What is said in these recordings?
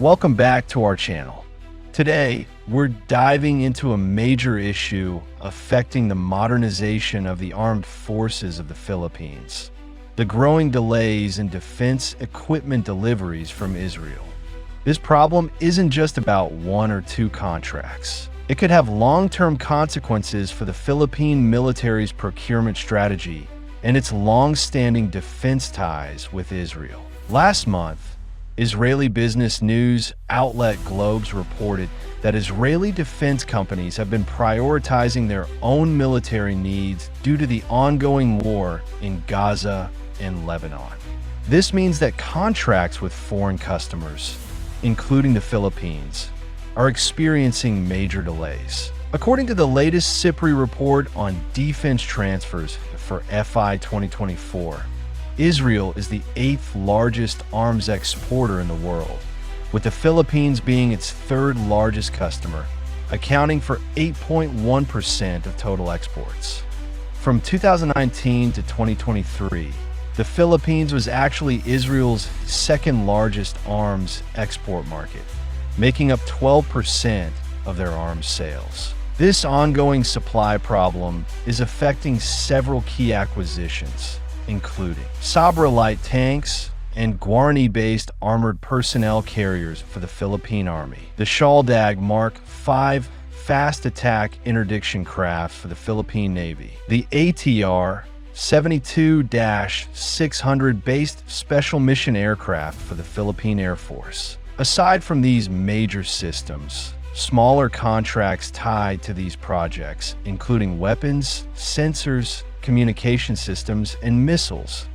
Welcome back to our channel. Today, we're diving into a major issue affecting the modernization of the armed forces of the Philippines: the growing delays in defense equipment deliveries from Israel. This problem isn't just about one or two contracts. It could have long-term consequences for the Philippine military's procurement strategy and its long-standing defense ties with Israel. Last month, Israeli business news outlet Globes reported that Israeli defense companies have been prioritizing their own military needs due to the ongoing war in Gaza and Lebanon. This means that contracts with foreign customers, including the Philippines, are experiencing major delays. According to the latest SIPRI report on defense transfers for FY 2024, Israel is the 8th largest arms exporter in the world, with the Philippines being its 3rd largest customer, accounting for 8.1% of total exports. From 2019 to 2023, the Philippines was actually Israel's 2nd largest arms export market, making up 12% of their arms sales. This ongoing supply problem is affecting several key acquisitions, including Sabra light tanks and Guarani-based armored personnel carriers for the Philippine Army, the Shaldag Mark V fast attack interdiction craft for the Philippine Navy, the ATR 72-600 based special mission aircraft for the Philippine Air Force. Aside from these major systems, smaller contracts tied to these projects, including weapons, sensors, communication systems, and missiles,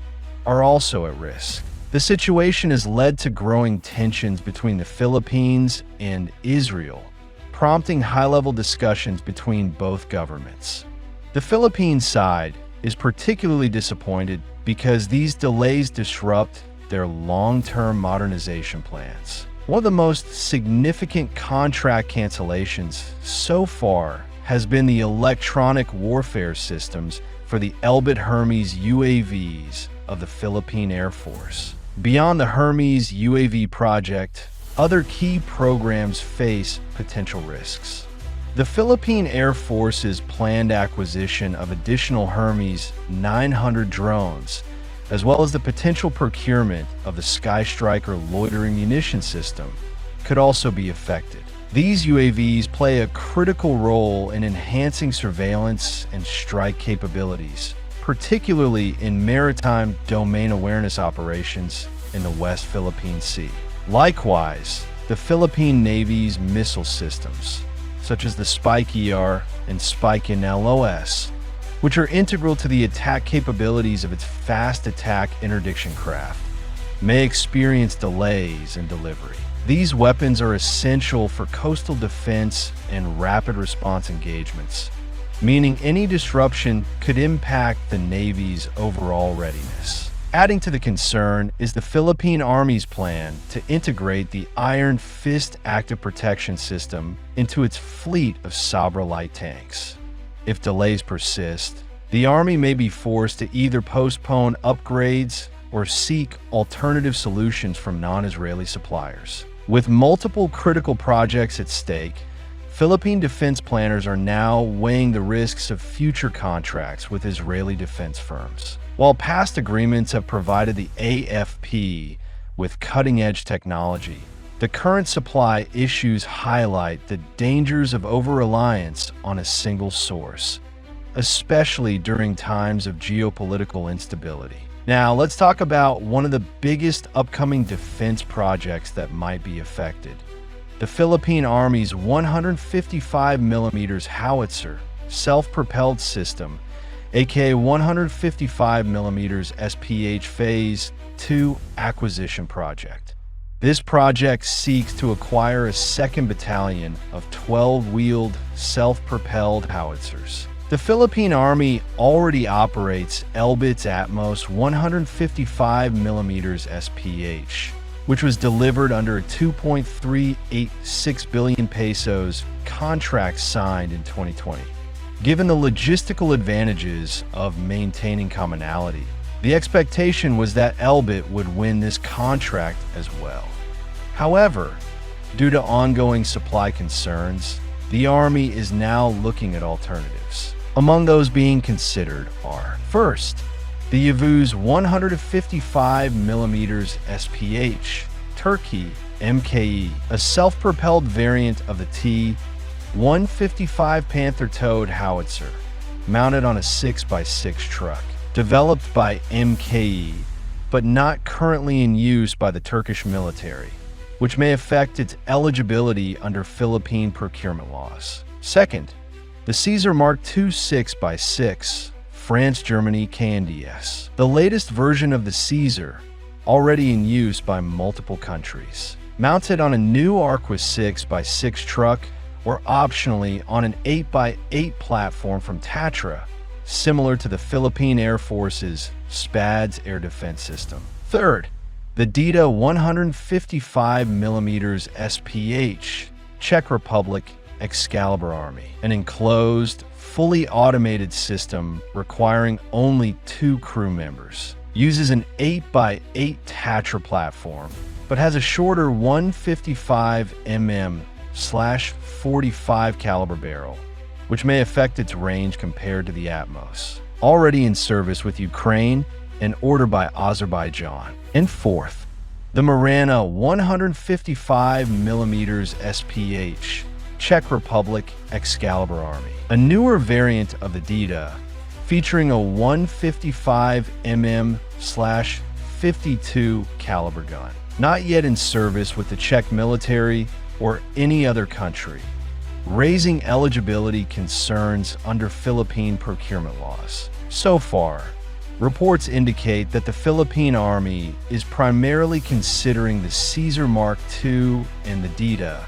are also at risk. The situation has led to growing tensions between the Philippines and Israel, prompting high-level discussions between both governments. The Philippine side is particularly disappointed because these delays disrupt their long-term modernization plans. One of the most significant contract cancellations so far has been the electronic warfare systems for the Elbit Hermes UAVs of the Philippine Air Force. Beyond the Hermes UAV project, other key programs face potential risks. The Philippine Air Force's planned acquisition of additional Hermes 900 drones, as well as the potential procurement of the Sky Striker loitering munition system, could also be affected. These UAVs play a critical role in enhancing surveillance and strike capabilities, particularly in maritime domain awareness operations in the West Philippine Sea. Likewise, the Philippine Navy's missile systems, such as the Spike-ER and Spike-LOS, which are integral to the attack capabilities of its fast attack interdiction craft, may experience delays in delivery. These weapons are essential for coastal defense and rapid response engagements, meaning any disruption could impact the Navy's overall readiness. Adding to the concern is the Philippine Army's plan to integrate the Iron Fist active protection system into its fleet of Sabra light tanks. If delays persist, the Army may be forced to either postpone upgrades or seek alternative solutions from non-Israeli suppliers. With multiple critical projects at stake, Philippine defense planners are now weighing the risks of future contracts with Israeli defense firms. While past agreements have provided the AFP with cutting-edge technology, the current supply issues highlight the dangers of over-reliance on a single source, especially during times of geopolitical instability. Now, let's talk about one of the biggest upcoming defense projects that might be affected: the Philippine Army's 155mm howitzer self-propelled system, aka 155mm SPH Phase 2 acquisition project. This project seeks to acquire a 2nd battalion of 12-wheeled self-propelled howitzers. The Philippine Army already operates Elbit's Atmos 155mm SPH, which was delivered under a 2.386 billion pesos contract signed in 2020. Given the logistical advantages of maintaining commonality, the expectation was that Elbit would win this contract as well. However, Due to ongoing supply concerns, the Army is now looking at alternatives. Among those being considered are, first, the Yavuz 155mm SPH, Turkey MKE, a self-propelled variant of the T-155 Panther towed howitzer, mounted on a 6x6 truck, developed by MKE, but not currently in use by the Turkish military, which may affect its eligibility under Philippine procurement laws. Second, the Caesar Mark II 6x6, France, Germany, KNDS, the latest version of the Caesar, already in use by multiple countries. Mounted on a new Arquus 6x6 truck or optionally on an 8x8 platform from Tatra, similar to the Philippine Air Force's SPADS air defense system. Third, the DITA 155mm SPH, Czech Republic Excalibur Army, an enclosed, fully automated system requiring only 2 crew members. Uses an 8x8 Tatra platform, but has a shorter 155mm/45 caliber barrel, which may affect its range compared to the Atmos. Already in service with Ukraine and ordered by Azerbaijan. And fourth, the Marana 155mm SPH, Czech Republic Excalibur Army, a newer variant of the DITA, featuring a 155mm/52 caliber gun, not yet in service with the Czech military or any other country, raising eligibility concerns under Philippine procurement laws. So far, reports indicate that the Philippine Army is primarily considering the Caesar Mark II and the DITA,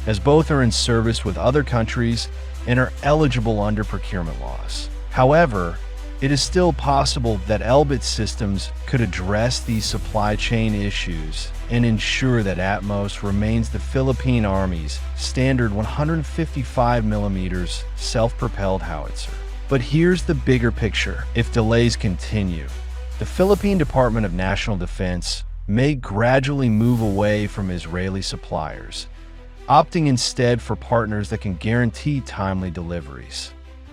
as both are in service with other countries and are eligible under procurement laws. However, it is still possible that Elbit Systems could address these supply chain issues and ensure that Atmos remains the Philippine Army's standard 155mm self-propelled howitzer. But here's the bigger picture. If delays continue, the Philippine Department of National Defense may gradually move away from Israeli suppliers, opting instead for partners that can guarantee timely deliveries.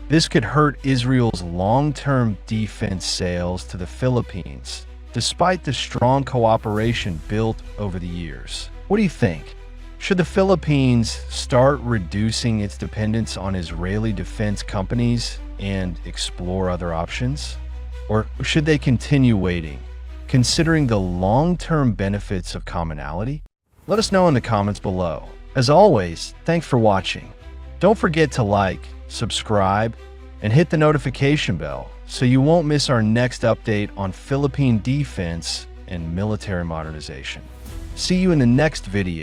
This could hurt Israel's long-term defense sales to the Philippines, despite the strong cooperation built over the years. What do you think? Should the Philippines start reducing its dependence on Israeli defense companies and explore other options? Or should they continue waiting, considering the long-term benefits of commonality? Let us know in the comments below. As always, thanks for watching. Don't forget to like, subscribe, and hit the notification bell so you won't miss our next update on Philippine defense and military modernization. See you in the next video.